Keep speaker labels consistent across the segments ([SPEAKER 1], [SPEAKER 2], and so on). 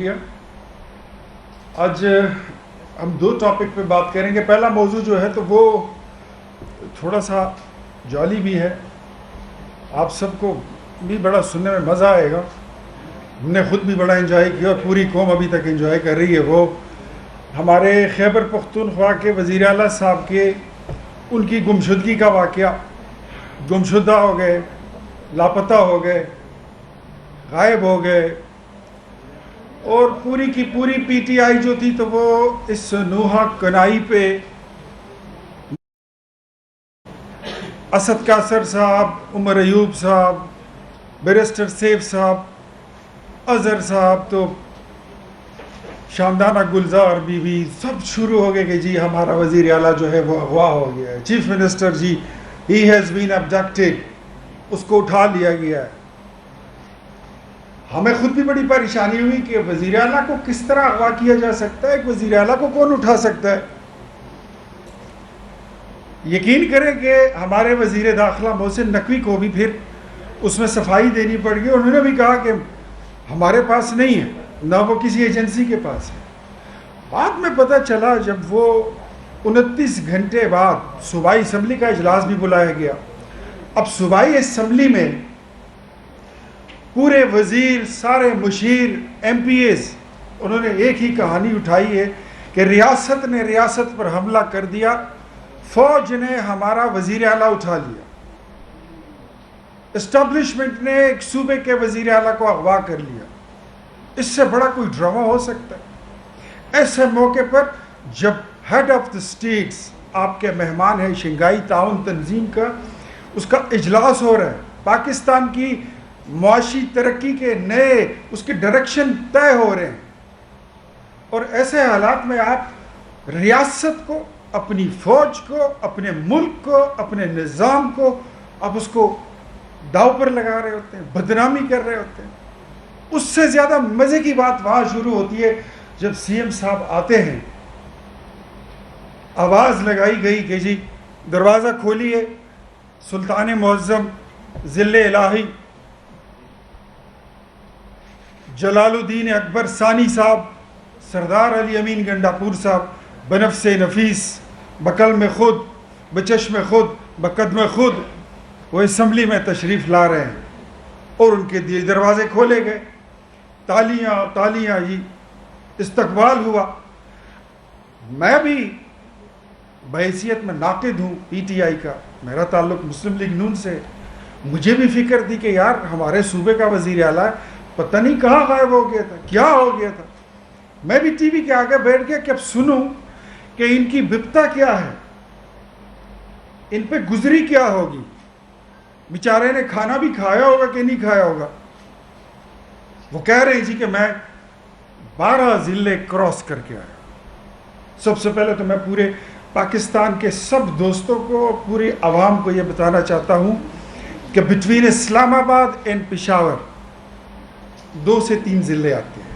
[SPEAKER 1] شکریہ. آج ہم دو ٹاپک پہ بات کریں گے. پہلا موضوع جو ہے تو وہ تھوڑا سا جعلی بھی ہے, آپ سب کو بھی بڑا سننے میں مزہ آئے گا. ہم نے خود بھی بڑا انجوائے کیا اور پوری قوم ابھی تک انجوائے کر رہی ہے. وہ ہمارے خیبر پختونخوا کے وزیر اعلیٰ صاحب کے ان کی گمشدگی کا واقعہ. گمشدہ ہو گئے, لاپتہ ہو گئے, غائب ہو گئے, اور پوری کی پوری پی ٹی آئی جو تھی تو وہ اس نوحہ کنائی پہ اسد کاسر صاحب, عمر ایوب صاحب, بیرسٹر سیف صاحب, اظہر صاحب, تو شاندانہ گلزار بیوی سب شروع ہو گئے کہ جی ہمارا وزیر اعلیٰ جو ہے وہ اغوا ہو گیا ہے. Chief minister ji he has been abducted, اس کو اٹھا لیا گیا ہے. ہمیں خود بھی بڑی پریشانی ہوئی کہ وزیر اعلیٰ کو کس طرح اغوا کیا جا سکتا ہے, ایک وزیر اعلیٰ کو کون اٹھا سکتا ہے. یقین کریں کہ ہمارے وزیر داخلہ محسن نقوی کو بھی پھر اس میں صفائی دینی پڑ گئی. انہوں نے بھی کہا کہ ہمارے پاس نہیں ہے, نہ وہ کسی ایجنسی کے پاس ہے. بعد میں پتہ چلا جب وہ 29 گھنٹے بعد صوبائی اسمبلی کا اجلاس بھی بلایا گیا. اب صوبائی اسمبلی میں پورے وزیر, سارے مشیر, ایم پی ایز, انہوں نے ایک ہی کہانی اٹھائی ہے کہ ریاست نے ریاست پر حملہ کر دیا, فوج نے ہمارا وزیر اعلیٰ اٹھا لیا, اسٹیبلشمنٹ نے ایک صوبے کے وزیر اعلیٰ کو اغوا کر لیا. اس سے بڑا کوئی ڈرامہ ہو سکتا ہے؟ ایسے موقع پر جب ہیڈ آف دا اسٹیٹس آپ کے مہمان ہیں, شنگھائی تعاون تنظیم کا, اس کا اجلاس ہو رہا ہے, پاکستان کی معاشی ترقی کے نئے اس کے ڈائریکشن طے ہو رہے ہیں, اور ایسے حالات میں آپ ریاست کو, اپنی فوج کو, اپنے ملک کو, اپنے نظام کو, آپ اس کو داؤ پر لگا رہے ہوتے ہیں, بدنامی کر رہے ہوتے ہیں. اس سے زیادہ مزے کی بات وہاں شروع ہوتی ہے جب سی ایم صاحب آتے ہیں. آواز لگائی گئی کہ جی دروازہ کھولیے, سلطان معظم ذل الہی جلال الدین اکبر ثانی صاحب, سردار علی امین گنڈاپور صاحب, بنفس نفیس, بقلم خود, بچشم خود, بقدم خود, وہ اسمبلی میں تشریف لا رہے ہیں, اور ان کے دروازے کھولے گئے. تالیاں تالیاں, جی استقبال ہوا. میں بھی بحیثیت میں ناقد ہوں پی ٹی آئی کا, میرا تعلق مسلم لیگ نون سے. مجھے بھی فکر تھی کہ یار ہمارے صوبے کا وزیر اعلیٰ پتہ نہیں کہاں غائب ہو گیا تھا, کیا ہو گیا تھا. میں بھی ٹی وی کے آگے بیٹھ گیا کہ اب سنوں کہ ان کی بپتا کیا ہے, ان پہ گزری کیا ہوگی. بیچارے نے کھانا بھی کھایا ہوگا کہ نہیں کھایا ہوگا. وہ کہہ رہے ہیں جی کہ میں 12 ضلع کراس کر کے آیا. سب سے پہلے تو میں پورے پاکستان کے سب دوستوں کو, پوری عوام کو یہ بتانا چاہتا ہوں کہ بٹوین اسلام آباد اینڈ پشاور 2 سے 3 ضلع آتے ہیں.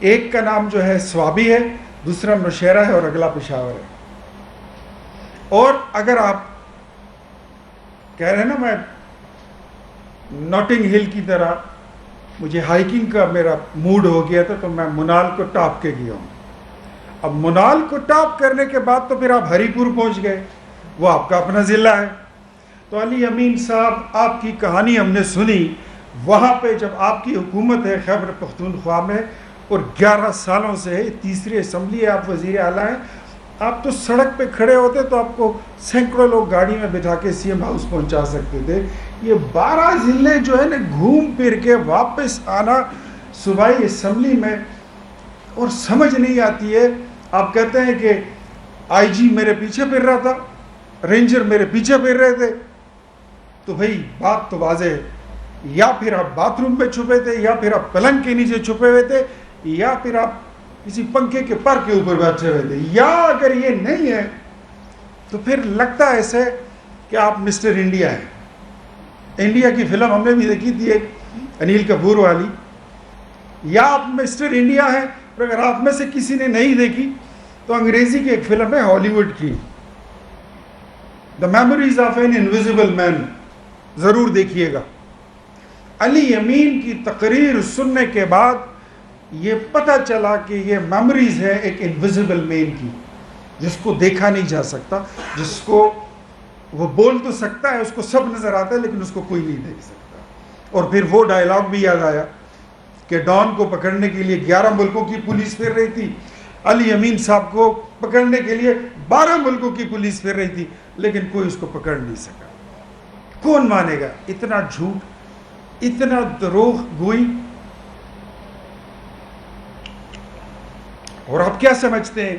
[SPEAKER 1] ایک کا نام جو ہے سوابی ہے, دوسرا نوشہرہ ہے, اور اگلا پشاور ہے. اور اگر آپ کہہ رہے ہیں نا میں ناٹنگ ہل کی طرح مجھے ہائیکنگ کا میرا موڈ ہو گیا تھا, تو میں منال کو ٹاپ کے گیا ہوں. اب منال کو ٹاپ کرنے کے بعد تو پھر آپ ہری پور پہنچ گئے, وہ آپ کا اپنا ضلع ہے. تو علی امین صاحب, آپ کی کہانی ہم نے سنی وہاں پہ جب آپ کی حکومت ہے خیبر پختونخوا میں, اور 11 سالوں سے تیسری اسمبلی ہے, آپ وزیر اعلیٰ ہیں. آپ تو سڑک پہ کھڑے ہوتے تو آپ کو سینکڑوں لوگ گاڑی میں بٹھا کے سی ایم ہاؤس پہنچا سکتے تھے. یہ 12 ضلع جو ہے نا گھوم پھر کے واپس آنا صوبائی اسمبلی میں, اور سمجھ نہیں آتی ہے. آپ کہتے ہیں کہ آئی جی میرے پیچھے پھر رہا تھا, رینجر میرے پیچھے پھر رہے تھے. تو بھئی بات تو واضح ہے, یا پھر آپ باتھ روم میں چھپے تھے, یا پھر آپ پلنگ کے نیچے چھپے ہوئے تھے, یا پھر آپ کسی پنکھے کے پر کے اوپر بیٹھے ہوئے تھے. یا اگر یہ نہیں ہے تو پھر لگتا ہے ایسے کہ آپ مسٹر انڈیا ہیں. انڈیا کی فلم ہم نے بھی دیکھی تھی ایک انیل کپور والی. یا آپ مسٹر انڈیا ہیں, اور اگر آپ میں سے کسی نے نہیں دیکھی تو انگریزی کی ایک فلم ہے ہالی ووڈ کی, the memories of an invisible man, ضرور دیکھیے گا. علی امین کی تقریر سننے کے بعد یہ پتہ چلا کہ یہ میموریز ہے ایک انویزیبل مین کی، جس کو دیکھا نہیں جا سکتا، جس کو وہ بول تو سکتا ہے، اس کو سب نظر آتا ہے لیکن اس کو کوئی نہیں دیکھ سکتا۔ اور پھر وہ ڈائلاگ بھی یاد آیا کہ ڈان کو پکڑنے کے لیے 11 ملکوں کی پولیس پھر رہی تھی، علی امین صاحب کو پکڑنے کے لیے 12 ملکوں کی پولیس پھر رہی تھی، لیکن کوئی اس کو پکڑ نہیں سکا۔ کون مانے گا اتنا جھوٹ، اتنا دروغ گوئی؟ اور آپ کیا سمجھتے ہیں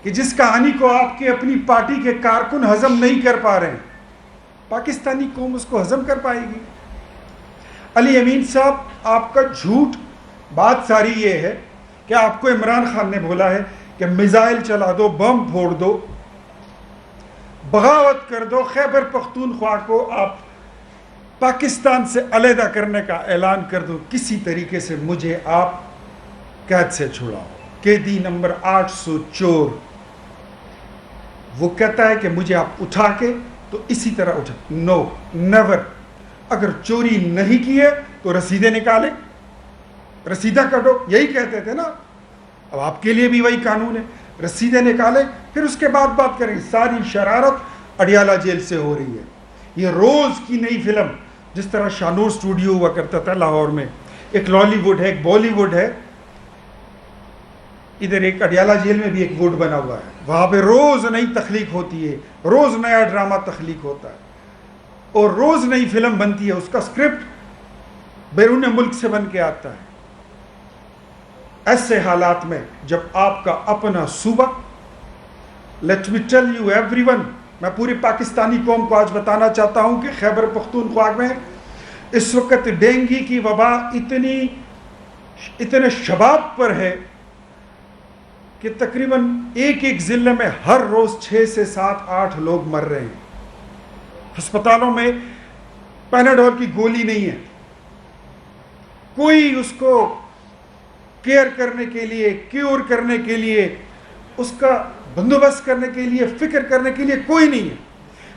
[SPEAKER 1] کہ جس کہانی کو آپ کی اپنی پارٹی کے کارکن ہضم نہیں کر پا رہے ہیں، پاکستانی قوم اس کو ہضم کر پائے گی؟ علی امین صاحب، آپ کا جھوٹ بات ساری یہ ہے کہ آپ کو عمران خان نے بولا ہے کہ میزائل چلا دو، بم پھوڑ دو، بغاوت کر دو، خیبر پختونخوا کو آپ پاکستان سے علیحدہ کرنے کا اعلان کر دو، کسی طریقے سے مجھے آپ قید سے چھڑاؤ۔ قیدی نمبر 800 چور، وہ کہتا ہے کہ مجھے آپ اٹھا کے تو اسی طرح اٹھا، نو نیور۔ اگر چوری نہیں کی ہے تو رسیدیں نکالیں، رسیدہ کٹو، یہی کہتے تھے نا۔ اب آپ کے لیے بھی وہی قانون ہے، رسیدیں نکالیں، پھر اس کے بعد بات کریں۔ ساری شرارت اڈیالہ جیل سے ہو رہی ہے۔ یہ روز کی نئی فلم، جس طرح شانور اسٹوڈیو ہوا کرتا تھا لاہور میں، ایک لالی ووڈ ہے، ایک بالی ووڈ ہے، ادھر ایک اڈیالہ جیل میں بھی ایک ووڈ بنا ہوا ہے، وہاں پہ روز نئی تخلیق ہوتی ہے، روز نیا ڈرامہ تخلیق ہوتا ہے، اور روز نئی فلم بنتی ہے، اس کا اسکرپٹ بیرون ملک سے بن کے آتا ہے۔ ایسے حالات میں جب آپ کا اپنا صوبہ، let me tell you every one, میں پوری پاکستانی قوم کو آج بتانا چاہتا ہوں کہ خیبر پختونخوا میں اس وقت ڈینگی کی وبا اتنے شباب پر ہے کہ تقریباً ایک ضلع میں ہر روز 6 سے 7 8 لوگ مر رہے ہیں۔ ہسپتالوں میں پیناڈول کی گولی نہیں ہے، کوئی اس کو کیئر کرنے کے لیے، کیور کرنے کے لیے، اس کا بندوبست کرنے کے لیے، فکر کرنے کے لیے کوئی نہیں ہے۔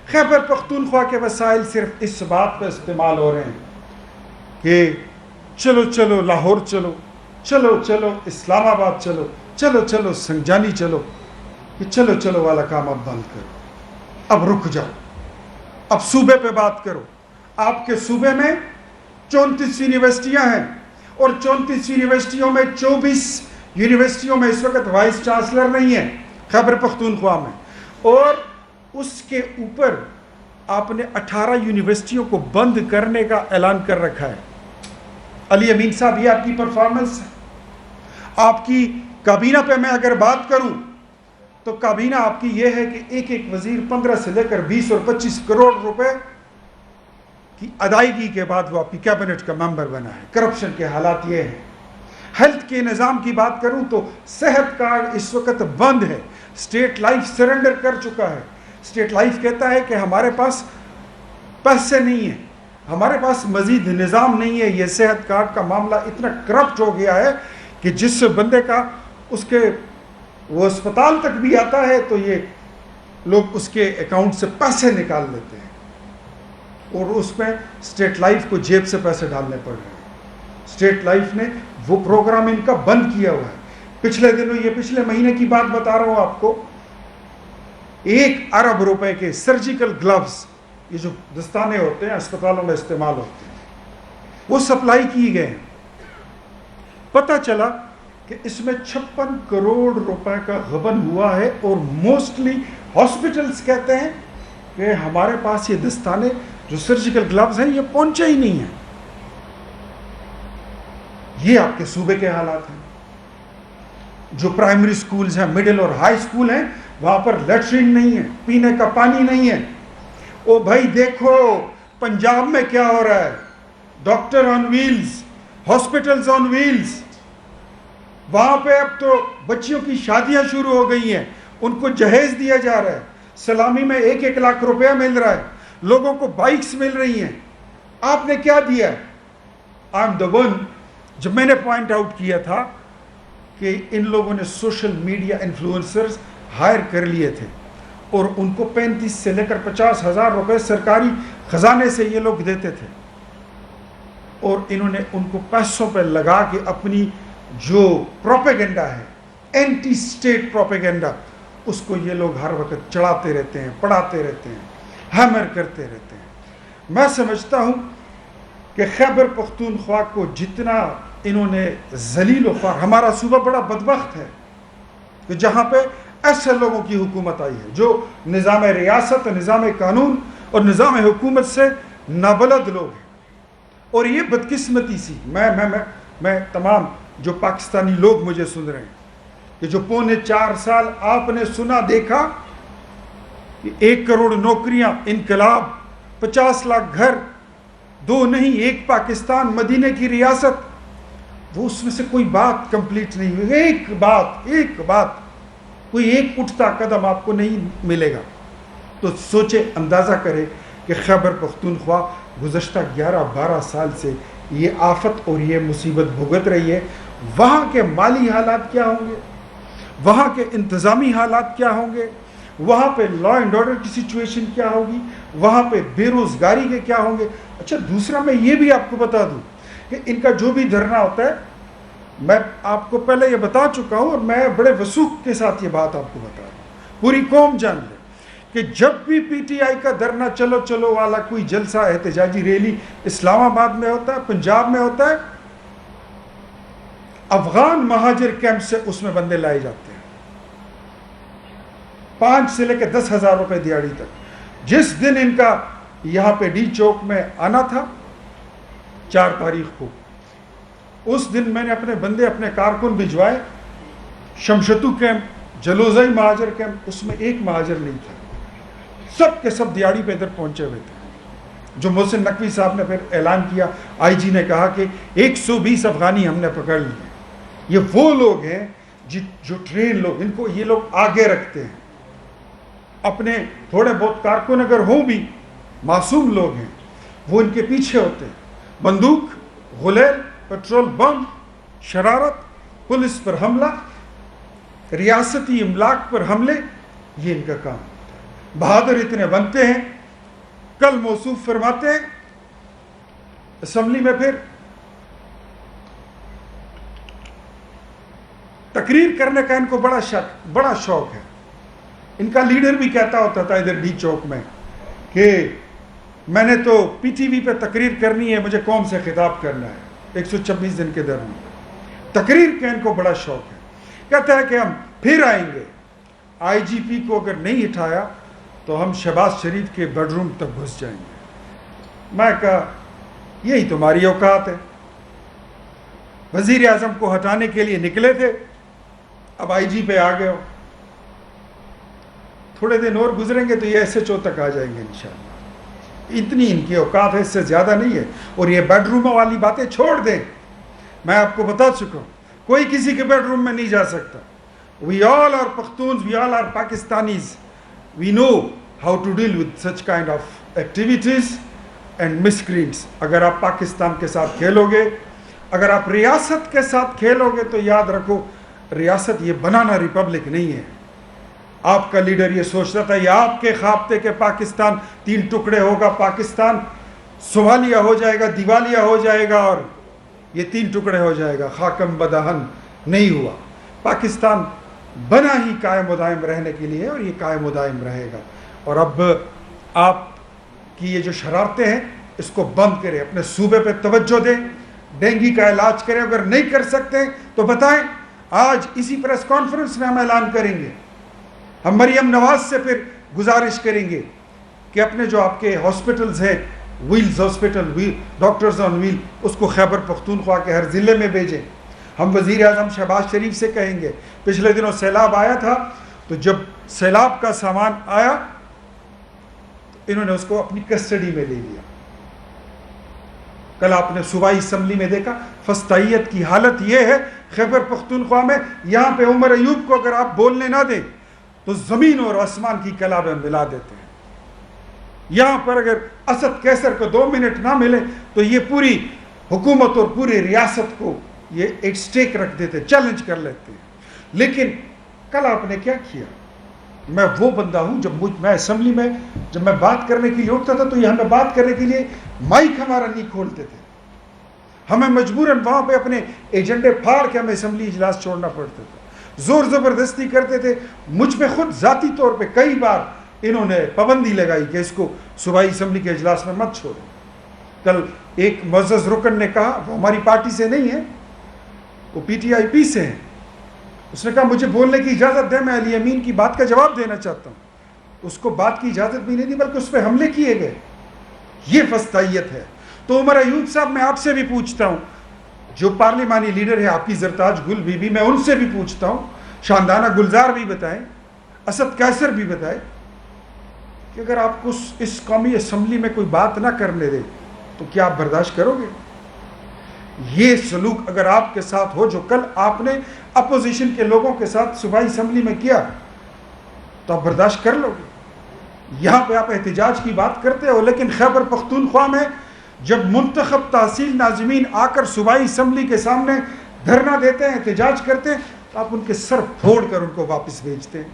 [SPEAKER 1] خیبر پختونخوا کے وسائل صرف اس بات پہ استعمال ہو رہے ہیں کہ چلو چلو لاہور چلو، چلو چلو اسلام آباد چلو، چلو چلو سنجانی چلو، کہ چلو چلو والا کام اب بند کرو، اب رک جاؤ، اب صوبے پہ بات کرو۔ آپ کے صوبے میں 34 یونیورسٹیاں ہیں، اور 34 یونیورسٹیوں میں 24 یونیورسٹیوں میں اس وقت وائس چانسلر نہیں ہے خیبر پختونخوا میں، اور اس کے اوپر آپ نے 18 یونیورسٹیوں کو بند کرنے کا اعلان کر رکھا ہے۔ علی امین صاحب، یہ آپ کی پرفارمنس ہے۔ آپ کی کابینہ پہ میں اگر بات کروں تو کابینہ آپ کی یہ ہے کہ ایک ایک وزیر 15 سے لے کر 20 اور 25 کروڑ روپے کی ادائیگی کے بعد وہ آپ کی کیبنٹ کا ممبر بنا ہے۔ کرپشن کے حالات یہ ہیں۔ ہیلتھ کے نظام کی بات کروں تو صحت کارڈ اس وقت بند ہے، اسٹیٹ لائف سرنڈر کر چکا ہے۔ اسٹیٹ لائف کہتا ہے کہ ہمارے پاس پیسے نہیں ہیں، ہمارے پاس مزید نظام نہیں ہے۔ یہ صحت کارڈ کا معاملہ اتنا کرپٹ ہو گیا ہے کہ جس بندے کا اس کے وہ اسپتال تک بھی آتا ہے تو یہ لوگ اس کے اکاؤنٹ سے پیسے نکال لیتے ہیں، اور اس میں اسٹیٹ لائف کو جیب سے پیسے ڈالنے پڑ رہے ہیں۔ اسٹیٹ لائف نے وہ پروگرام ان کا بند کیا ہوا ہے۔ پچھلے دنوں، یہ پچھلے مہینے کی بات بتا رہا ہوں آپ کو، 1 ارب روپے کے سرجیکل گلوز، یہ جو دستانے ہوتے ہیں اسپتالوں میں استعمال ہوتے ہیں، وہ سپلائی کی گئے ہیں۔ پتہ چلا کہ اس میں 56 کروڑ روپے کا غبن ہوا ہے، اور موسٹلی ہاسپٹلز کہتے ہیں کہ ہمارے پاس یہ دستانے جو سرجیکل گلوز ہیں یہ پہنچے ہی نہیں ہیں۔ یہ آپ کے صوبے کے حالات ہیں۔ جو پرائمری سکولز ہیں، مڈل اور ہائی سکول ہیں، وہاں پر لیٹرین نہیں ہے، پینے کا پانی نہیں ہے۔ او بھائی دیکھو پنجاب میں کیا ہو رہا ہے، ڈاکٹر آن ویلز، ہاسپٹلز آن ویلز۔ وہاں پہ اب تو بچیوں کی شادیاں شروع ہو گئی ہیں، ان کو جہیز دیا جا رہا ہے، سلامی میں 1-1 لاکھ روپیہ مل رہا ہے، لوگوں کو بائکس مل رہی ہیں۔ آپ نے کیا دیا؟ آئی ایم دا ون، جب میں نے پوائنٹ آؤٹ کیا تھا کہ ان لوگوں نے سوشل میڈیا انفلوئنسرز ہائر کر لیے تھے، اور ان کو 35 سے لے کر 50,000 روپے سرکاری خزانے سے یہ لوگ دیتے تھے، اور انہوں نے ان کو پیسوں پہ لگا کے اپنی جو پروپیگنڈا ہے، اینٹی اسٹیٹ پروپیگنڈا، اس کو یہ لوگ ہر وقت چڑھاتے رہتے ہیں، پڑھاتے رہتے ہیں، ہیمر کرتے رہتے ہیں۔ میں سمجھتا ہوں کہ خیبر پختونخوا کو جتنا انہوں نے ذلیل و خوار، ہمارا صوبہ بڑا بدبخت ہے کہ جہاں پہ ایسے لوگوں کی حکومت آئی ہے جو نظام ریاست، نظام قانون اور نظام حکومت سے نابلد لوگ ہیں۔ اور یہ بدقسمتی سی، میں تمام جو پاکستانی لوگ مجھے سن رہے ہیں کہ جو 4.25 سال آپ نے سنا دیکھا کہ 1 کروڑ نوکریاں، انقلاب، 50 لاکھ گھر، 2 نہیں 1 پاکستان، مدینے کی ریاست، وہ اس میں سے کوئی بات کمپلیٹ نہیں ہوئی، ایک بات کوئی ایک اٹھتا قدم آپ کو نہیں ملے گا۔ تو سوچے، اندازہ کرے کہ خیبر پختونخوا گزشتہ 11-12 سال سے یہ آفت اور یہ مصیبت بھگت رہی ہے۔ وہاں کے مالی حالات کیا ہوں گے، وہاں کے انتظامی حالات کیا ہوں گے، وہاں پہ لا اینڈ آرڈر کی سچویشن کیا ہوگی، وہاں پہ بے روزگاری کے کیا ہوں گے۔ اچھا، دوسرا میں یہ بھی آپ کو بتا دوں کہ ان کا جو بھی دھرنا ہوتا ہے، میں آپ کو پہلے یہ بتا چکا ہوں اور میں بڑے وثوق کے ساتھ یہ بات آپ کو بتا رہا ہوں، پوری قوم جان لے کہ جب بھی پی ٹی آئی کا دھرنا چلو چلو والا کوئی جلسہ، احتجاجی ریلی اسلام آباد میں ہوتا ہے، پنجاب میں ہوتا ہے، افغان مہاجر کیمپ سے اس میں بندے لائے جاتے ہیں، 5 سے لے کے 10,000 روپے دیہڑی تک۔ جس دن ان کا یہاں پہ ڈی چوک میں آنا تھا 4 تاریخ کو، اس دن میں نے اپنے بندے، اپنے کارکن بھجوائے شمشتو کیمپ، جلوزائی مہاجر کیمپ، اس میں ایک مہاجر نہیں تھا، سب کے سب دیہڑی پہ ادھر پہنچے ہوئے تھے۔ جو محسن نقوی صاحب نے پھر اعلان کیا، آئی جی نے کہا کہ 120 افغانی ہم نے پکڑ لیے۔ یہ وہ لوگ ہیں جو ٹرین لوگ، ان کو یہ لوگ آگے رکھتے ہیں، اپنے تھوڑے بہت کارکن اگر ہوں بھی معصوم لوگ ہیں، وہ ان کے پیچھے ہوتے ہیں۔ بندوق، غلیل، پیٹرول بم، شرارت، پولیس پر حملہ، ریاستی املاک پر حملے، یہ ان کا کام ہوتا ہے۔ بہادر اتنے بنتے ہیں، کل موصوف فرماتے ہیں اسمبلی میں، پھر تقریر کرنے کا ان کو بڑا شوق ہے۔ ان کا لیڈر بھی کہتا ہوتا تھا ادھر ڈی چوک میں کہ میں نے تو پی ٹی وی پہ تقریر کرنی ہے، مجھے قوم سے خطاب کرنا ہے 126 دن کے درمیان۔ تقریر کا ان کو بڑا شوق ہے۔ کہتا ہے کہ ہم پھر آئیں گے، آئی جی پی کو اگر نہیں اٹھایا تو ہم شہباز شریف کے بیڈ روم تک گھس جائیں گے۔ میں کہا یہی تمہاری اوقات ہے، وزیر اعظم کو ہٹانے کے لیے نکلے تھے، اب آئی جی پہ آ گئے ہو، تھوڑے دن اور گزریں گے تو یہ ایس ایچ او تک آ جائیں گے انشاءاللہ۔ اتنی ان کی اوقات ہے، اس سے زیادہ نہیں ہے۔ اور یہ بیڈ روم والی باتیں چھوڑ دیں، میں آپ کو بتا چکا ہوں، کوئی کسی کے بیڈ روم میں نہیں جا سکتا۔ We all are Pakhtuns, we all are Pakistanis. We know how to deal with such kind of activities and miscreants. اگر آپ پاکستان کے ساتھ کھیلو گے، اگر آپ ریاست کے ساتھ کھیلو گے تو یاد رکھو، ریاست یہ بنانا ریپبلک نہیں ہے۔ آپ کا لیڈر یہ سوچتا تھا، یہ آپ کے خواب تھے کہ پاکستان 3 ٹکڑے ہوگا، پاکستان صومالیہ ہو جائے گا، دیوالیہ ہو جائے گا اور یہ 3 ٹکڑے ہو جائے گا۔ خاکم بدہن نہیں ہوا۔ پاکستان بنا ہی قائم و دائم رہنے کے لیے اور یہ قائم و دائم رہے گا۔ اور اب آپ کی یہ جو شرارتیں ہیں اس کو بند کریں، اپنے صوبے پہ توجہ دیں، ڈینگی کا علاج کریں، اگر نہیں کر سکتے تو بتائیں۔ آج اسی پریس کانفرنس میں ہم اعلان کریں گے، ہم مریم نواز سے پھر گزارش کریں گے کہ اپنے جو آپ کے ہاسپٹلز ہیں، ویلز ہاسپٹل، ڈاکٹرز آن ویل، اس کو خیبر پختونخوا کے ہر ضلع میں بھیجیں۔ ہم وزیر اعظم شہباز شریف سے کہیں گے، پچھلے دنوں سیلاب آیا تھا تو جب سیلاب کا سامان آیا تو انہوں نے اس کو اپنی کسٹڈی میں لے لیا۔ کل آپ نے صوبائی اسمبلی میں دیکھا، فسطائیت کی حالت یہ ہے خیبر پختونخوا میں، یہاں پہ عمر ایوب کو اگر آپ بولنے نہ دیں تو زمین اور آسمان کی کلا میں ملا دیتے ہیں۔ یہاں پر اگر اسد کیسر کو 2 منٹ نہ ملے تو یہ پوری حکومت اور پوری ریاست کو یہ ایک سٹیک رکھ دیتے، چیلنج کر لیتے ہیں۔ لیکن کل آپ نے کیا کیا؟ میں وہ بندہ ہوں، میں اسمبلی میں جب میں بات کرنے کے لیے اٹھتا تھا تو یہاں میں بات کرنے کے لیے مائک ہمارا نہیں کھولتے تھے۔ ہمیں مجبوراً وہاں پہ اپنے ایجنڈے پھاڑ کے ہمیں اسمبلی اجلاس چھوڑنا پڑتا تھا، زور زبردستی کرتے تھے. مجھ پہ خود ذاتی طور پہ کئی بار انہوں نے پابندی لگائی کہ اس کو صوبائی اسمبلی کے اجلاس میں مت چھوڑو. کل ایک معزز رکن نے کہا، وہ ہماری پارٹی سے نہیں ہے، وہ پی ٹی آئی پی سے ہیں، اس نے کہا مجھے بولنے کی اجازت دے، میں علی امین کی بات کا جواب دینا چاہتا ہوں. اس کو بات کی اجازت بھی نہیں دی، بلکہ اس پہ حملے کیے گئے. یہ فسطائیت ہے. تو عمر ایوب صاحب، میں آپ سے بھی پوچھتا ہوں، جو پارلیمانی لیڈر ہے آپ کی زرتاج گل بی بی، میں ان سے بھی پوچھتا ہوں، شاندانہ گلزار بھی بتائیں، اسد قیصر بھی بتائیں، کہ اگر آپ کو اس قومی اسمبلی میں کوئی بات نہ کرنے دے تو کیا آپ برداشت کرو گے؟ یہ سلوک اگر آپ کے ساتھ ہو جو کل آپ نے اپوزیشن کے لوگوں کے ساتھ صوبائی اسمبلی میں کیا، تو آپ برداشت کر لو گے؟ یہاں پہ آپ احتجاج کی بات کرتے ہو، لیکن خیبر پختونخوا میں جب منتخب تحصیل ناظمین آ کر صوبائی اسمبلی کے سامنے دھرنا دیتے ہیں، احتجاج کرتے ہیں، تو آپ ان کے سر پھوڑ کر ان کو واپس بھیجتے ہیں.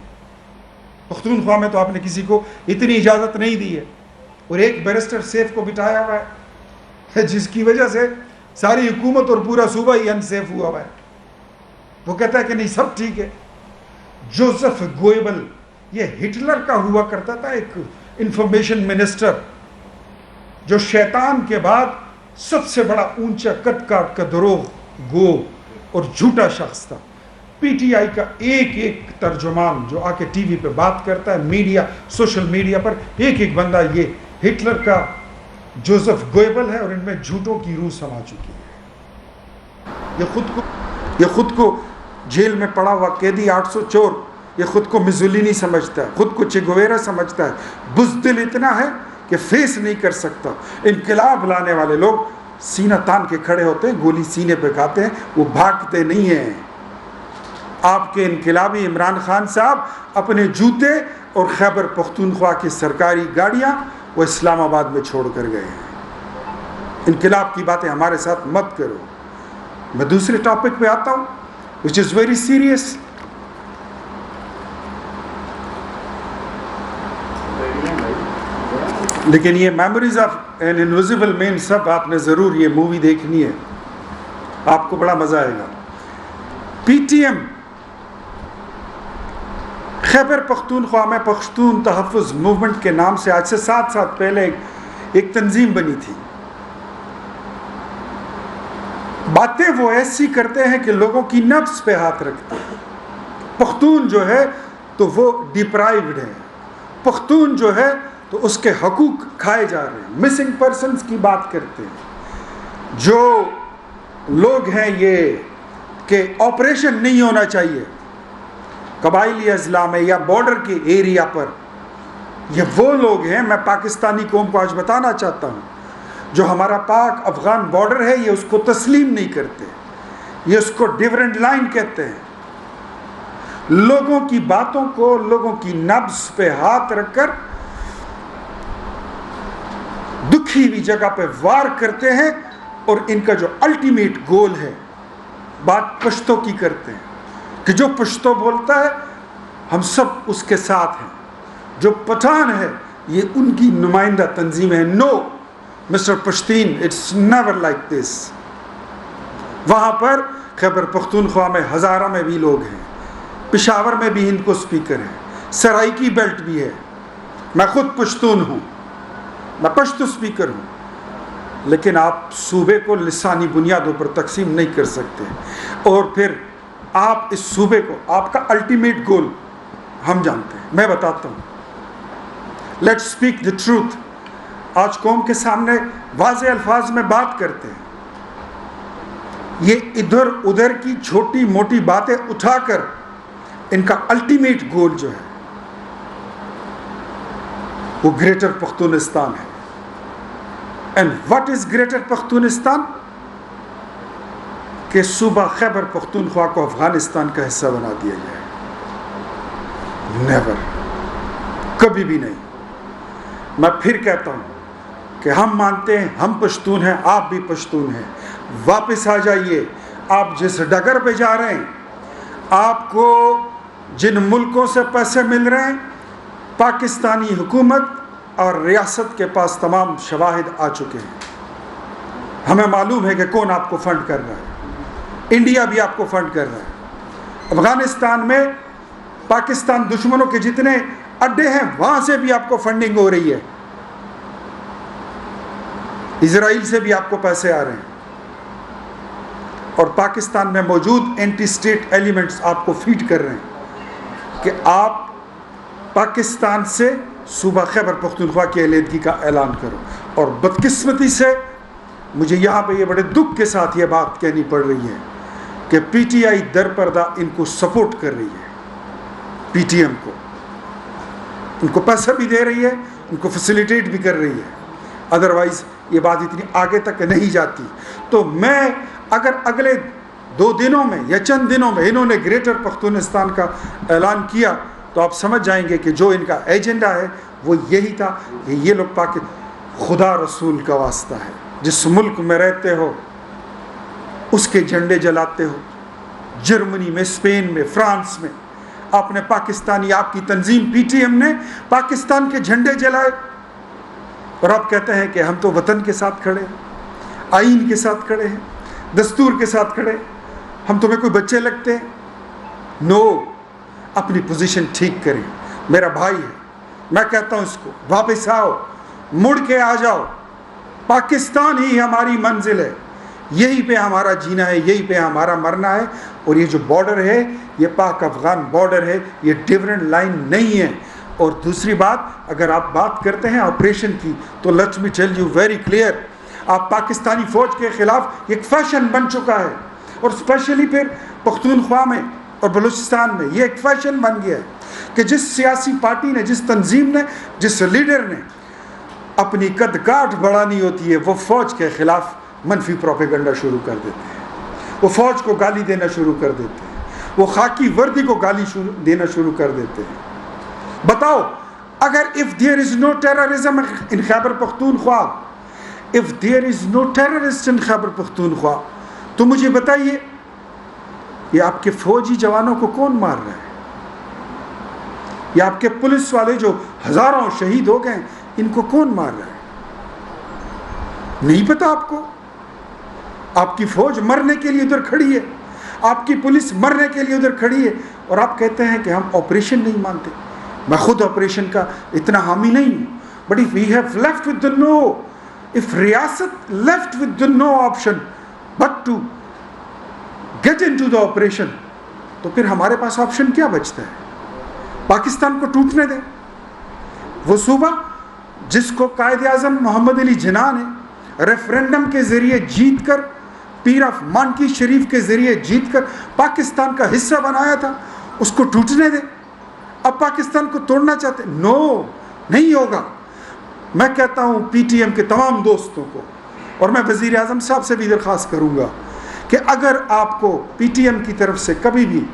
[SPEAKER 1] پختونخوا میں تو آپ نے کسی کو اتنی اجازت نہیں دی ہے. اور ایک بیرسٹر سیف کو بٹھایا ہوا ہے جس کی وجہ سے ساری حکومت اور پورا صوبہ ہی انسیف ہوا ہوا ہے. وہ کہتا ہے کہ نہیں سب ٹھیک ہے. جوزف گوئبل، یہ ہٹلر کا ہوا کرتا تھا ایک انفارمیشن منسٹر، جو شیطان کے بعد سب سے بڑا اونچا قد کاٹ کا دروغ گو اور جھوٹا شخص تھا. پی ٹی آئی کا ایک ایک ترجمان جو آ کے ٹی وی پہ بات کرتا ہے، میڈیا، سوشل میڈیا پر، ایک ایک بندہ یہ ہٹلر کا جوزف گوئبل ہے، اور ان میں جھوٹوں کی روح سما چکی ہے. یہ خود کو جیل میں پڑا ہوا قیدی 800 چور، یہ خود کو میزولینی سمجھتا ہے، خود کو چیگویرا سمجھتا ہے. بزدل اتنا ہے کہ فیس نہیں کر سکتا. انقلاب لانے والے لوگ سینہ تان کے کھڑے ہوتے ہیں، گولی سینے پہ کھاتے ہیں، وہ بھاگتے نہیں ہیں. آپ کے انقلابی عمران خان صاحب اپنے جوتے اور خیبر پختونخوا کی سرکاری گاڑیاں وہ اسلام آباد میں چھوڑ کر گئے ہیں. انقلاب کی باتیں ہمارے ساتھ مت کرو. میں دوسرے ٹاپک پہ آتا ہوں which is very serious. لیکن یہ میموریز آف این انویزیبل مین سب آپ نے ضرور یہ مووی دیکھنی ہے، آپ کو بڑا مزہ آئے گا. P T M Khyber Pakhtunkhwa میں پختون تحفظ موومنٹ کے نام سے آج سے 7 سال پہلے ایک تنظیم بنی تھی. باتیں وہ ایسی کرتے ہیں کہ لوگوں کی نفس پہ ہاتھ رکھتے ہیں. پختون جو ہے تو وہ ڈپرائیوڈ ہے، پختون جو ہے تو اس کے حقوق کھائے جا رہے ہیں. مسنگ پرسنز کی بات کرتے ہیں. جو لوگ ہیں یہ کہ آپریشن نہیں ہونا چاہیے قبائلی اضلاع میں یا بارڈر کے ایریا پر، یہ وہ لوگ ہیں. میں پاکستانی قوم کو آج بتانا چاہتا ہوں، جو ہمارا پاک افغان بارڈر ہے یہ اس کو تسلیم نہیں کرتے، یہ اس کو ڈیورنٹ لائن کہتے ہیں. لوگوں کی باتوں کو، لوگوں کی نبض پہ ہاتھ رکھ کر دکھی ہوئی جگہ پہ وار کرتے ہیں. اور ان کا جو الٹیمیٹ گول ہے، بات پشتوں کی کرتے ہیں کہ جو پشتو بولتا ہے ہم سب اس کے ساتھ ہیں. جو پٹھان ہے یہ ان کی نمائندہ تنظیم ہے. No mister Pashteen, it's never like this. وہاں پر خیبر پختونخوا میں ہزارہ میں بھی لوگ ہیں، پشاور میں بھی ہند کو اسپیکر ہیں، سرائکی بیلٹ بھی ہے. میں خود پشتون ہوں، میں پشتو اسپیکر ہوں. لیکن آپ صوبے کو لسانی بنیادوں پر تقسیم نہیں کر سکتے. اور پھر آپ اس صوبے کو، آپ کا الٹیمیٹ گول ہم جانتے ہیں. میں بتاتا ہوں، لیٹس اسپیک دا ٹروتھ. آج قوم کے سامنے واضح الفاظ میں بات کرتے ہیں. یہ ادھر ادھر کی چھوٹی موٹی باتیں اٹھا کر ان کا الٹیمیٹ گول جو ہے وہ گریٹر پختونستان ہے. And what is greater Pakhtunistan? کہ صوبہ خیبر پختونخوا کو افغانستان کا حصہ بنا دیا جائے. نیور، کبھی بھی نہیں. میں پھر کہتا ہوں کہ ہم مانتے ہیں، ہم پشتون ہیں، آپ بھی پشتون ہیں. واپس آ جائیے. آپ جس ڈگر پہ جا رہے ہیں، آپ کو جن ملکوں سے پیسے مل رہے ہیں، پاکستانی حکومت اور ریاست کے پاس تمام شواہد آ چکے ہیں. ہمیں معلوم ہے کہ کون آپ کو فنڈ کر رہا ہے. انڈیا بھی آپ کو فنڈ کر رہا ہے. افغانستان میں پاکستان دشمنوں کے جتنے اڈے ہیں وہاں سے بھی آپ کو فنڈنگ ہو رہی ہے. اسرائیل سے بھی آپ کو پیسے آ رہے ہیں. اور پاکستان میں موجود اینٹی اسٹیٹ ایلیمنٹس آپ کو فیڈ کر رہے ہیں کہ آپ پاکستان سے صوبہ خیبر پختونخوا کی علیحدگی کا اعلان کرو. اور بدقسمتی سے مجھے یہاں پہ یہ بڑے دکھ کے ساتھ یہ بات کہنی پڑ رہی ہے کہ پی ٹی آئی در پردہ ان کو سپورٹ کر رہی ہے. پی ٹی ایم کو ان کو پیسہ بھی دے رہی ہے, ان کو فیسیلیٹیٹ بھی کر رہی ہے. ادروائز یہ بات اتنی آگے تک نہیں جاتی. تو میں اگر اگلے 2 دنوں میں یا چند دنوں میں انہوں نے گریٹر پختونستان کا اعلان کیا تو آپ سمجھ جائیں گے کہ جو ان کا ایجنڈا ہے وہ یہی تھا کہ یہ لوگ خدا رسول کا واسطہ ہے, جس ملک میں رہتے ہو اس کے جھنڈے جلاتے ہو. جرمنی میں, اسپین میں, فرانس میں آپ نے پاکستانی, آپ کی تنظیم پی ٹی ایم نے پاکستان کے جھنڈے جلائے اور آپ کہتے ہیں کہ ہم تو وطن کے ساتھ کھڑے ہیں, آئین کے ساتھ کھڑے ہیں, دستور کے ساتھ کھڑے, ہم تمہیں کوئی بچے لگتے ہیں؟ نو, اپنی پوزیشن ٹھیک کریں. میرا بھائی ہے, میں کہتا ہوں اس کو واپس آؤ, مڑ کے آ جاؤ. پاکستان ہی ہماری منزل ہے, یہی پہ ہمارا جینا ہے, یہی پہ ہمارا مرنا ہے. اور یہ جو بارڈر ہے یہ پاک افغان بارڈر ہے, یہ ڈیفرنٹ لائن نہیں ہے. اور دوسری بات, اگر آپ بات کرتے ہیں آپریشن کی تو let me tell you very clear, آپ پاکستانی فوج کے خلاف ایک فیشن بن چکا ہے. اور اسپیشلی پھر پختونخوا میں اور بلوچستان میں یہ ایک فیشن بن گیا ہے کہ جس سیاسی پارٹی نے, جس تنظیم نے, جس لیڈر نے اپنی قد کاٹ بڑھانی ہوتی ہے وہ فوج کے خلاف منفی پروپیگنڈا شروع کر دیتے ہیں, وہ فوج کو گالی دینا شروع کر دیتے ہیں, وہ خاکی وردی کو گالی دینا شروع کر دیتے ہیں. بتاؤ, اگر if there is no terrorism in Khyber Pakhtunkhwa, if there is no terrorist in Khyber Pakhtunkhwa, تو مجھے بتائیے یہ آپ کے فوجی جوانوں کو کون مار رہا ہے؟ یہ آپ کے پولیس والے جو ہزاروں شہید ہو گئے ان کو کون مار رہا ہے؟ نہیں پتا آپ کو؟ آپ کی فوج مرنے کے لیے ادھر کھڑی ہے, آپ کی پولیس مرنے کے لیے ادھر کھڑی ہے, اور آپ کہتے ہیں کہ ہم آپریشن نہیں مانتے. میں خود آپریشن کا اتنا حامی نہیں ہوں, but if we have left with the no, if ریاست left with the no option but to get into the operation, تو پھر ہمارے پاس آپشن کیا بچتا ہے؟ پاکستان کو ٹوٹنے دیں. وہ صوبہ جس کو قائد اعظم محمد علی جناح نے ریفرینڈم کے ذریعے جیت کر, پیر آف مانکی شریف کے ذریعے جیت کر پاکستان کا حصہ بنایا تھا, اس کو ٹوٹنے دیں. اب پاکستان کو توڑنا چاہتے؟ نو, نہیں ہوگا. میں کہتا ہوں پی ٹی ایم کے تمام دوستوں کو, اور میں وزیر اعظم صاحب سے بھی درخواست کروں گا کہ اگر آپ کو پی ٹی ایم کی طرف سے کبھی بھی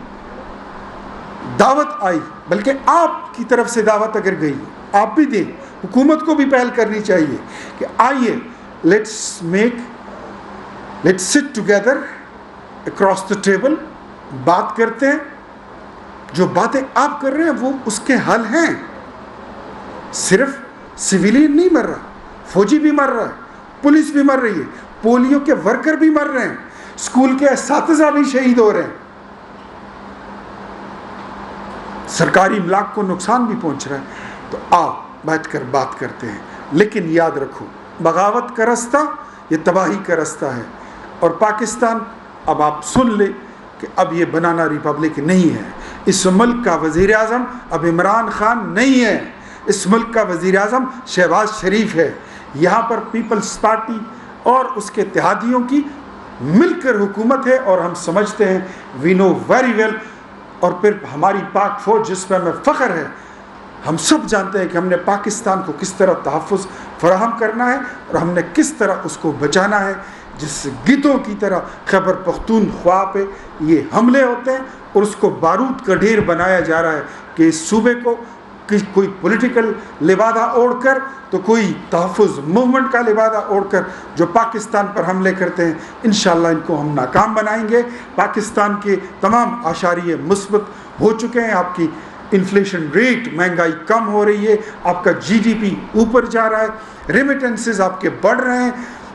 [SPEAKER 1] دعوت آئی, بلکہ آپ کی طرف سے دعوت اگر گئی, آپ بھی دیں, حکومت کو بھی پہل کرنی چاہیے کہ آئیے let's sit together across the table, بات کرتے ہیں. جو باتیں آپ کر رہے ہیں وہ اس کے حل ہیں. صرف سویلین نہیں مر رہا, فوجی بھی مر رہا ہے, پولیس بھی مر رہی ہے, پولیو کے ورکر بھی مر رہے ہیں, اسکول کے اساتذہ بھی شہید ہو رہے ہیں, سرکاری املاک کو نقصان بھی پہنچ رہا ہے. تو آؤ بیٹھ کر بات کرتے ہیں. لیکن یاد رکھو, بغاوت کا رستہ یہ تباہی کا رستہ ہے. اور پاکستان, اب آپ سن لیں کہ اب یہ بنانا ریپبلک نہیں ہے. اس ملک کا وزیر اعظم اب عمران خان نہیں ہے, اس ملک کا وزیر اعظم شہباز شریف ہے. یہاں پر پیپلز پارٹی اور اس کے اتحادیوں کی مل کر حکومت ہے, اور ہم سمجھتے ہیں, وی نو ویری ویل. اور پھر ہماری پاک فوج جس پہ ہمیں فخر ہے, ہم سب جانتے ہیں کہ ہم نے پاکستان کو کس طرح تحفظ فراہم کرنا ہے اور ہم نے کس طرح اس کو بچانا ہے. جس گیتوں کی طرح خیبر پختونخوا پہ یہ حملے ہوتے ہیں اور اس کو بارود کا ڈھیر بنایا جا رہا ہے کہ اس صوبے کو کوئی پولیٹیکل لبادہ اوڑھ کر تو کوئی تحفظ موومنٹ کا لبادہ اوڑھ کر جو پاکستان پر حملے کرتے ہیں, انشاءاللہ ان کو ہم ناکام بنائیں گے. پاکستان کے تمام اشاریے مثبت ہو چکے ہیں, آپ کی انفلیشن ریٹ, مہنگائی کم ہو رہی ہے, آپ کا جی ڈی پی اوپر جا رہا ہے, ریمیٹنسز آپ کے بڑھ رہے ہیں,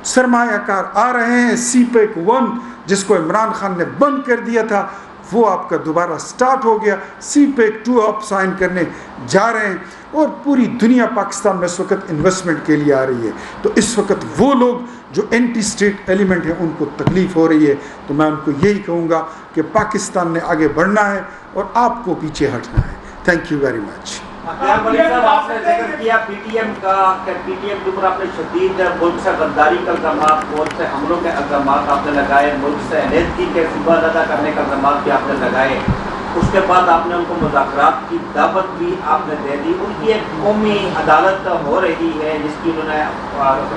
[SPEAKER 1] سرمایہ کار آ رہے ہیں. سی پیک 1 جس کو عمران خان نے بند کر دیا تھا وہ آپ کا دوبارہ سٹارٹ ہو گیا. سی پیک 2 آپ سائن کرنے جا رہے ہیں اور پوری دنیا پاکستان میں اس وقت انویسٹمنٹ کے لیے آ رہی ہے. تو اس وقت وہ لوگ جو اینٹی اسٹیٹ ایلیمنٹ ہیں ان کو تکلیف ہو رہی ہے. تو میں ان کو یہی کہوں گا کہ پاکستان نے آگے بڑھنا ہے اور آپ کو پیچھے ہٹنا ہے. Thank you very much.
[SPEAKER 2] Malik صاحب آپ نے ذکر کیا پی ٹی ایم کا کہ پی ٹی ایم کے اوپر آپ نے شدید ملک سے غداری کا الزامات, ملک سے حملوں کے الزامات آپ نے لگائے, ملک سے علیحدگی کے ذمہ ادا کرنے کا الزامات بھی آپ نے لگائے. اس کے بعد آپ نے ان کو مذاکرات کی دعوت بھی آپ نے دے دی. ان کی ایک قومی عدالت ہو رہی ہے جس کی انہوں نے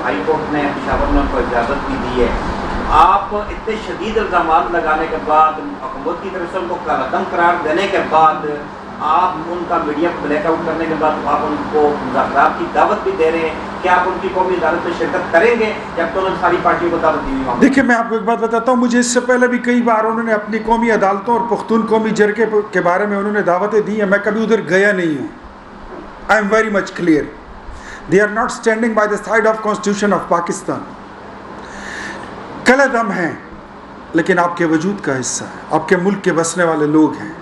[SPEAKER 2] ہائی کورٹ نے پشاور میں ان کو اجازت بھی دی ہے. آپ اتنے شدید الزامات لگانے کے بعد, حکومت کی طرف سے ان کو کالعدم قرار دینے کے بعد, آپ ان کا میڈیا کو بلیک آؤٹ کرنے کے بعد آپ ان کو مذاکرات کی دعوت بھی دے رہے ہیں. کیا آپ ان کی قومی عدالت میں شرکت کریں گے یا تو انہوں نے ساری پارٹیوں کو دعوت دی ہوئی؟
[SPEAKER 1] دیکھیں میں آپ کو ایک بات بتاتا ہوں, مجھے اس سے پہلے بھی کئی بار انہوں نے اپنی قومی عدالتوں اور پختون قومی جرگے کے بارے میں انہوں نے دعوتیں دی ہیں. میں کبھی ادھر گیا نہیں ہوں. I am very much clear. They are not standing by the side of constitution of Pakistan. کل دم ہیں لیکن آپ کے وجود کا حصہ ہے. آپ کے ملک کے بسنے والے لوگ ہیں,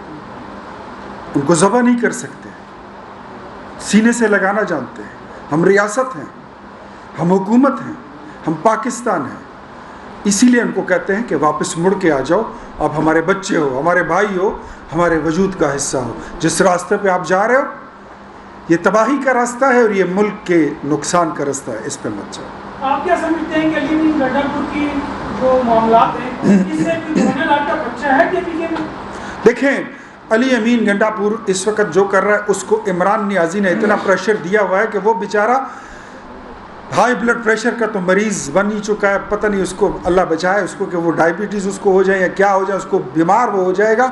[SPEAKER 1] ان کو ذبح نہیں کر سکتے, سینے سے لگانا جانتے ہیں. ہم ریاست ہیں, ہم حکومت ہیں, ہم پاکستان ہیں. اسی لیے ان کو کہتے ہیں کہ واپس مڑ کے آ جاؤ. آپ ہمارے بچے ہو, ہمارے بھائی ہو, ہمارے وجود کا حصہ ہو. جس راستے پہ آپ جا رہے ہو یہ تباہی کا راستہ ہے اور یہ ملک کے نقصان کا راستہ ہے, اس پہ مت جاؤ.
[SPEAKER 3] آپ کیا سمجھتے ہیں کہ علی امین گنڈا پور کی جو معاملات ہیں اس سے کوئی گورنر آپ کا بچہ ہے کہ پی کے میں؟
[SPEAKER 1] دیکھیں علی امین گنڈا پور اس وقت جو کر رہا ہے اس کو عمران نیازی نے اتنا پریشر دیا ہوا ہے کہ وہ بیچارہ ہائی بلڈ پریشر کا تو مریض بن ہی چکا ہے. پتہ نہیں اس کو اللہ بچائے اس کو کہ وہ ڈائبٹیز اس کو ہو جائے یا کیا ہو جائے, اس کو بیمار وہ ہو جائے گا.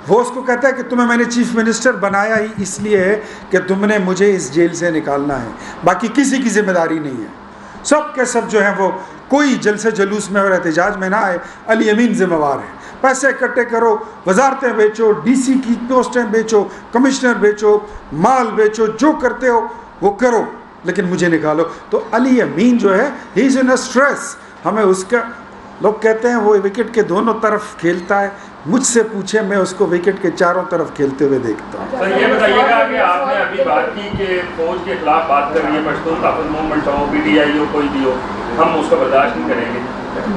[SPEAKER 1] وہ اس کو کہتا ہے کہ تمہیں میں نے چیف منسٹر بنایا ہی اس لیے ہے کہ تم نے مجھے اس جیل سے نکالنا ہے, باقی کسی کی ذمہ داری نہیں ہے. سب کے سب جو ہیں وہ کوئی جلسے جلوس میں اور احتجاج میں نہ آئے. علی امین ذمہ وار ہے. پیسے اکٹھے کرو, وزارتیں بیچو, ڈی سی کی پوسٹیں بیچو, کمشنر بیچو, مال بیچو, جو کرتے ہو وہ کرو لیکن مجھے نکالو. تو علی امین جو ہے ہی از ان اسٹریس. ہمیں اس کا لوگ کہتے ہیں وہ وکٹ کے دونوں طرف کھیلتا ہے. مجھ سے پوچھے میں اس کو وکٹ کے چاروں طرف کھیلتے ہوئے دیکھتا ہوں.
[SPEAKER 4] سر یہ بتائیے گا کہ آپ نے ابھی بات کی کہ فوج کے خلاف بات کر رہی ہے پشتون تحفظ movement who, P T I ہو, کوئی بھی ہو, ہم اس کو برداشت نہیں کریں گے.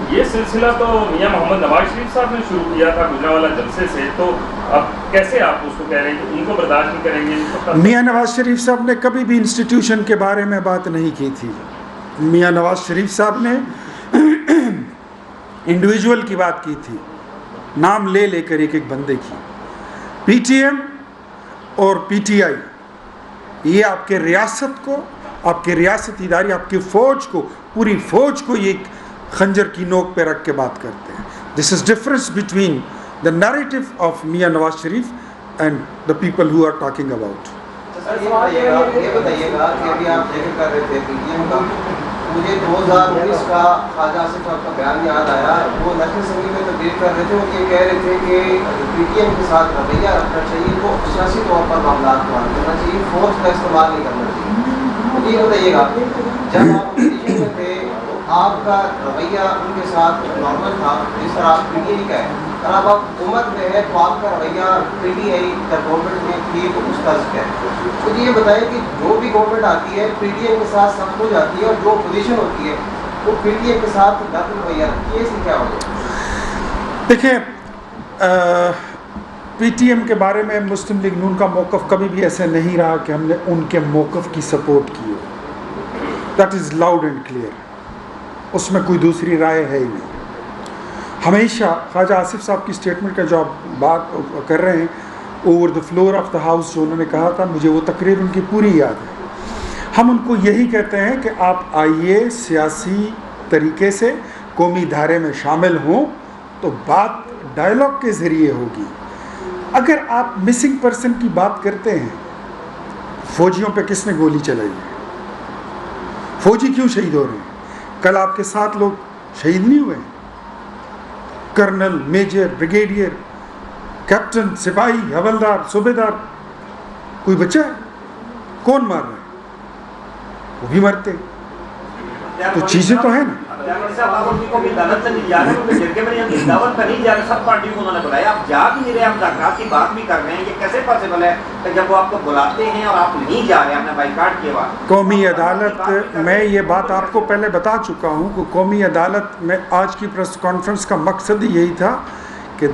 [SPEAKER 4] یہ سلسلہ تو میاں محمد نواز شریف صاحب نے شروع کیا تھا گجرانوالہ جلسے سے, تو اب کیسے آپ اس کو کہہ رہے ہیں کہ ان کو برداشت نہیں کریں گے؟
[SPEAKER 1] میاں نواز شریف صاحب نے کبھی بھی انسٹیٹیوشن کے بارے میں بات نہیں کی تھی. میاں نواز شریف صاحب نے انڈیویجول کی بات کی تھی, نام لے لے کر ایک ایک بندے کی. پی ٹی ایم اور پی ٹی آئی یہ آپ کے ریاست کو, آپ کے ریاستی ادارے, آپ کی فوج کو, پوری فوج کو یہ خنجر کی نوک پہ رکھ کے بات کرتے ہیں. This is difference between the narrative of Mian Nawaz Sharif and the people who are talking about.
[SPEAKER 5] یہ بتائیے گا کہ ابھی آپ ذکر کر رہے تھے پی ٹی ایم کا, مجھے 2019 کا خواجہ آصف صاحب کا بیان یاد آیا. وہ نیشنل اسمبلی میں تقریر کر رہے تھے, وہ یہ کہہ رہے تھے کہ پی ٹی ایم کے ساتھ رویہ رکھنا چاہیے, ان کو سیاسی طور پر معاملات کو حل کرنا چاہیے, فورس کا استعمال نہیں کرنا چاہیے. یہ بتائیے گا جب آپ اپوزیشن میں تھے تو آپ کا رویہ ان کے ساتھ نارمل تھا جس طرح آپ پی ٹی آئی کا ہے, اور اب آپ حکومت میں ہے تو آپ کا رویہ پی ٹی آئی جب گورنمنٹ میں تھی تو اس طرز کا ہے. مجھے یہ بتائیں کہ جو بھی گورنمنٹ آتی ہے پی ٹی ایم کے ساتھ سخت ہو جاتی ہے, اور جو اپوزیشن ہوتی ہے وہ پی ٹی ایم کے ساتھ نرم رویہ رکھتی ہے, اس سے کیا ہو جائے؟
[SPEAKER 1] دیکھیں پی ٹی ایم کے بارے میں مسلم لیگ نون کا موقف کبھی بھی ایسے نہیں رہا کہ ہم نے ان کے موقف کی سپورٹ کی ہو. That is loud and clear, اس میں کوئی دوسری رائے ہے ہی نہیں. ہمیشہ خواجہ آصف صاحب کی اسٹیٹمنٹ کا جو آپ بات کر رہے ہیں over the floor of the house جو انہوں نے کہا تھا, مجھے وہ تقریر ان کی پوری یاد ہے. ہم ان کو یہی کہتے ہیں کہ آپ آئیے سیاسی طریقے سے قومی دھارے میں شامل ہوں تو بات ڈائلاگ کے ذریعے ہوگی. اگر آپ مسنگ پرسن کی بات کرتے ہیں, فوجیوں پہ کس نے گولی چلائی ہے, فوجی کیوں شہید ہو رہے ہیں؟ کل آپ کے 7 لوگ شہید نہیں ہوئے؟ کرنل, میجر, بریگیڈیئر, کیپٹن, سپاہی, حوالدار, صوبیدار, کوئی بچہ ہے؟ کون مار رہا ہے؟ وہ بھی مرتے. تو چیزیں تو ہیں نا.
[SPEAKER 2] صاحب آپ ان کو بھی عدالت سے نہیں جا رہے ہیں، جرگے میں نہیں، دعوت پر نہیں جا رہے، سب پارٹیوں کو انہوں نے بلایا، آپ جا بھی نہیں رہے، آپ مذاکرات کی بات بھی کر رہے ہیں، یہ کیسے پاسبل ہے کہ جب وہ آپ کو بلاتے ہیں اور آپ نہیں جا رہے، آپ نے بائیکاٹ کیا ہوا؟
[SPEAKER 1] قومی عدالت میں یہ بات آپ کو پہلے بتا چکا ہوں کہ قومی عدالت میں آج کی پریس کانفرنس کا مقصد یہی تھا کہ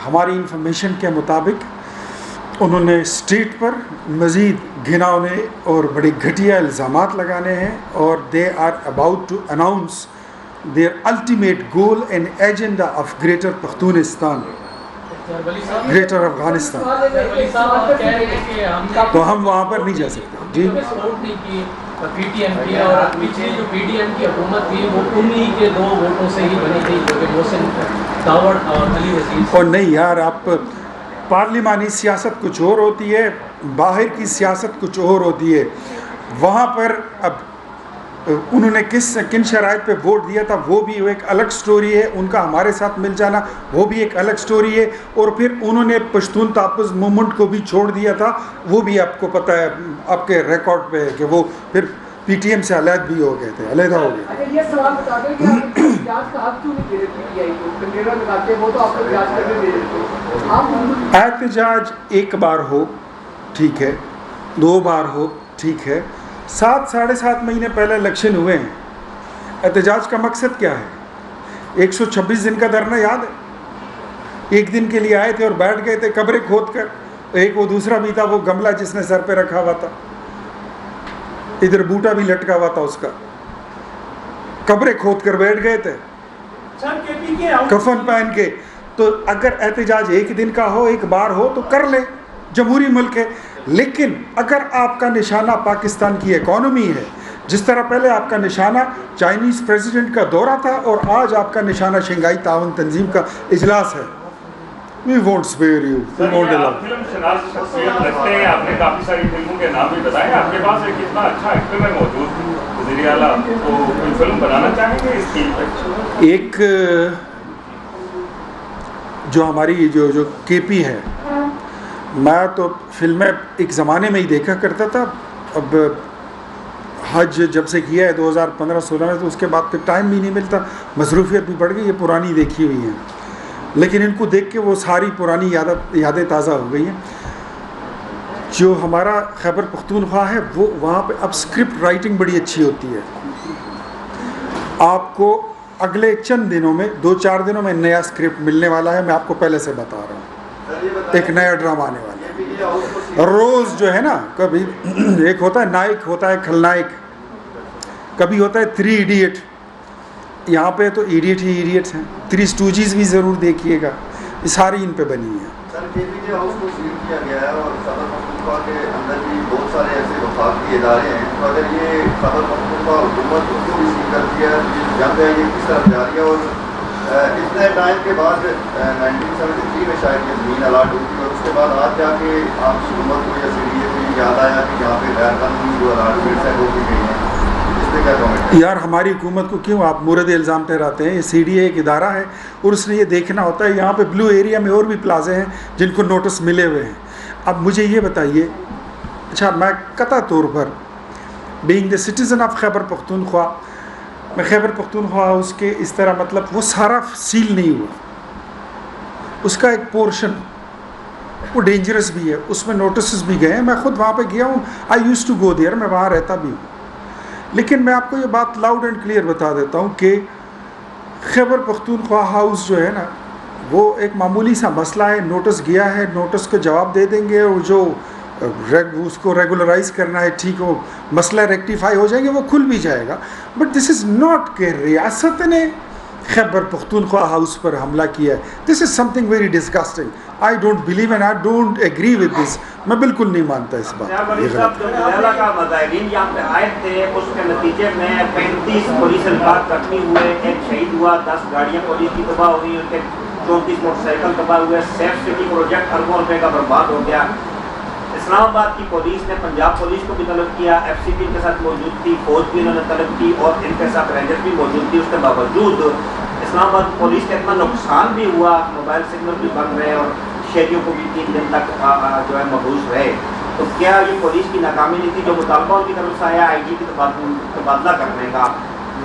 [SPEAKER 1] ہماری انفارمیشن کے مطابق انہوں نے اسٹریٹ پر مزید گھناؤنے اور بڑی گھٹیا الزامات لگانے ہیں، اور they are about to announce their ultimate goal and agenda of greater Pakhtunistan, greater Afghanistan. تو ہم وہاں پر نہیں جا سکتے. جی
[SPEAKER 6] پی ٹی ایم کی، اور پچھلی جو پی ڈی ایم کی حکومت تھی وہ انہی کے 2 ووٹوں سے ہی بنی تھی، جو کہ محسن داوڑ اور علی وزیر.
[SPEAKER 1] اور نہیں یار، آپ پارلیمانی سیاست کچھ اور ہوتی ہے، باہر کی سیاست کچھ اور ہوتی ہے. وہاں پر اب انہوں نے کن شرائط پہ ووٹ دیا تھا وہ بھی ایک الگ سٹوری ہے، ان کا ہمارے ساتھ مل جانا وہ بھی ایک الگ سٹوری ہے، اور پھر انہوں نے پشتون تحفظ موومنٹ کو بھی چھوڑ دیا تھا، وہ بھی آپ کو پتہ ہے، آپ کے ریکارڈ پہ ہے کہ وہ پھر پی ٹی ایم سے علیحدہ بھی ہو گئے تھے، علیحدہ ہو گئے.
[SPEAKER 7] اچھا، یہ سوال بتا دیں کہ آپ جانچ کا حق کیوں نہیں دے رہے پی ٹی آئی کو؟ کنٹینر لگاتے ہیں وہ تو آپ کو جانچ کرنے دے دیتے ہیں. آپ
[SPEAKER 1] احتجاج ایک بار ہو ٹھیک ہے، 2 بار ہو ٹھیک ہے، 7-7.5 مہینے پہلے الیکشن ہوئے ہیں. احتجاج کا مقصد کیا ہے؟ 126 دن کا دھرنا یاد ہے؟ 1 دن کے لیے آئے تھے اور بیٹھ گئے تھے قبریں کھود کر. ایک وہ دوسرا بھی تھا، وہ گملہ جس نے سر پہ رکھا ہوا تھا، ادھر بوٹا بھی لٹکا ہوا تھا اس کا، قبریں کھود کر بیٹھ گئے تھے کفن پہن کے. تو اگر احتجاج 1 دن کا ہو، 1 بار ہو تو کر لیں، جمہوری ملک ہے. لیکن اگر آپ کا نشانہ پاکستان کی اکانومی ہے، جس طرح پہلے آپ کا نشانہ چائنیز پریزیڈنٹ کا دورہ تھا اور آج آپ کا نشانہ شنگھائی تعاون تنظیم کا اجلاس ہے، we won't spare you, we won't allow.
[SPEAKER 4] آپ فلم شناس شخصیت لگتے ہیں، آپ نے کافی ساری فلموں کے نام بھی بتائے، آپ کے پاس ایک اتنا اچھا ایکٹر ہے موجود وزیر اعلیٰ، تو کوئی فلم بنانا چاہیں گے اس کی؟
[SPEAKER 1] ایک جو ہماری جو کے پی ہے، میں تو فلمیں ایک زمانے میں ہی دیکھا کرتا تھا، اب حج جب سے کیا ہے 2015-16 میں، تو اس کے بعد پھر ٹائم بھی نہیں ملتا، مصروفیت بھی بڑھ گئی. یہ پرانی دیکھی ہوئی ہیں، لیکن ان کو دیکھ کے وہ ساری پرانی یادیں تازہ ہو گئی ہیں. جو ہمارا خیبر پختونخوا ہے، وہ وہاں پہ اب اسکرپٹ رائٹنگ بڑی اچھی ہوتی ہے. آپ کو اگلے چند دنوں میں 2-4 دنوں میں نیا اسکرپٹ ملنے والا ہے، میں آپ کو پہلے سے بتا رہا ہوں. ایک نیا ڈرامہ آنے والا ہے. روز جو ہے نا، کبھی ایک ہوتا ہے نائک، ہوتا ہے کھلنائک، کبھی ہوتا ہے 3 ایڈیٹ. یہاں پہ تو ایڈیٹ ہی ایڈیٹس ہیں. 3 اسٹوجیز بھی ضرور دیکھیے گا، یہ ساری ان پہ بنی ہے.
[SPEAKER 8] سر کے پی جے ہاؤس کو سیل کیا گیا ہے اور خیبر پختونخوا کے اندر بھی بہت سارے ایسے وفاقی ادارے ہیں، تو اگر یہ خیبر پختونخوا حکومت اس کو بھی سیل کرتی ہے، یہ جنگ ہے یہ کس طرف جا رہی ہے؟ اور اتنے ٹائم کے بعد 1973 میں شاید یہ زمین الاٹ ہوئی تھی، اور اس کے بعد آج جا کے آپ کی حکومت کو یا سی ڈی اے کو یاد آیا کہ یہاں پہ غیر قانونی جو الاٹمنٹس ہیں وہ کی گئی ہیں. اس پہ کیا کامنٹ ہے؟
[SPEAKER 1] یار ہماری حکومت کو کیوں آپ مورد الزام ٹھہراتے ہیں؟ یہ سی ڈی اے ایک ادارہ ہے اور اس نے یہ دیکھنا ہوتا ہے. یہاں پہ بلو ایریا میں اور بھی پلازے ہیں جن کو نوٹس ملے ہوئے ہیں. اب مجھے یہ بتائیے، اچھا میں قطع طور پر being the citizen of Khyber Pakhtunkhwa, میں خیبر پختونخوا اس کے اس طرح مطلب وہ سارا سیل نہیں ہوا، اس کا ایک پورشن وہ ڈینجرس بھی ہے، اس میں نوٹسز بھی گئے ہیں. میں خود وہاں پہ گیا ہوں، آئی یوز ٹو گو دیئر، میں وہاں رہتا بھی ہوں. لیکن میں آپ کو یہ بات لاؤڈ اینڈ کلیئر بتا دیتا ہوں کہ خیبر پختونخوا ہاؤس جو ہے نا، وہ ایک معمولی سا مسئلہ ہے. نوٹس گیا ہے، نوٹس کا جواب دے دیں گے، اور جو اس کو ریگولرائز کرنا ہے ٹھیک ہو، مسئلہ ریکٹیفائی ہو جائیں گے، وہ کھل بھی جائے گا. بٹ دس از ناٹ کہ ریاست نے خیبر پختونخوا ہاؤس پر حملہ کیا ہے. This is something very disgusting. I don't believe and I don't agree with this. میں بالکل نہیں مانتا اس بات.
[SPEAKER 2] کا مظاہرین یہاں پہ آئے تھے، اس کے نتیجے میں 35 پولیس اہلکار زخمی ہوئے، 1 شہید ہوا، 10 گاڑیاں پولیس کی تباہ ہوئی، ان کے 34 موٹر سائیکل تباہ ہوئے. سیف سٹی پروجیکٹ اربوں روپے کا برباد ہو گیا. اسلام آباد کی پولیس نے پنجاب پولیس کو بھی طلب کیا، ایف سی پی کے ساتھ موجود تھی، فوج بھی انہوں نے طلب کی، اور ان کے ساتھ رینجر بھی موجود تھی. اس کے باوجود اسلام آباد پولیس کا اتنا نقصان بھی ہوا، موبائل سگنل بھی بند رہے اور شہریوں کو بھی 3 دن تک جو ہے محفوظ رہے. تو کیا یہ پولیس کی ناکامی نہیں تھی؟ جو مطالبہ ان کی طرف سے آیا آئی جی کی تبادلہ کرنے کا،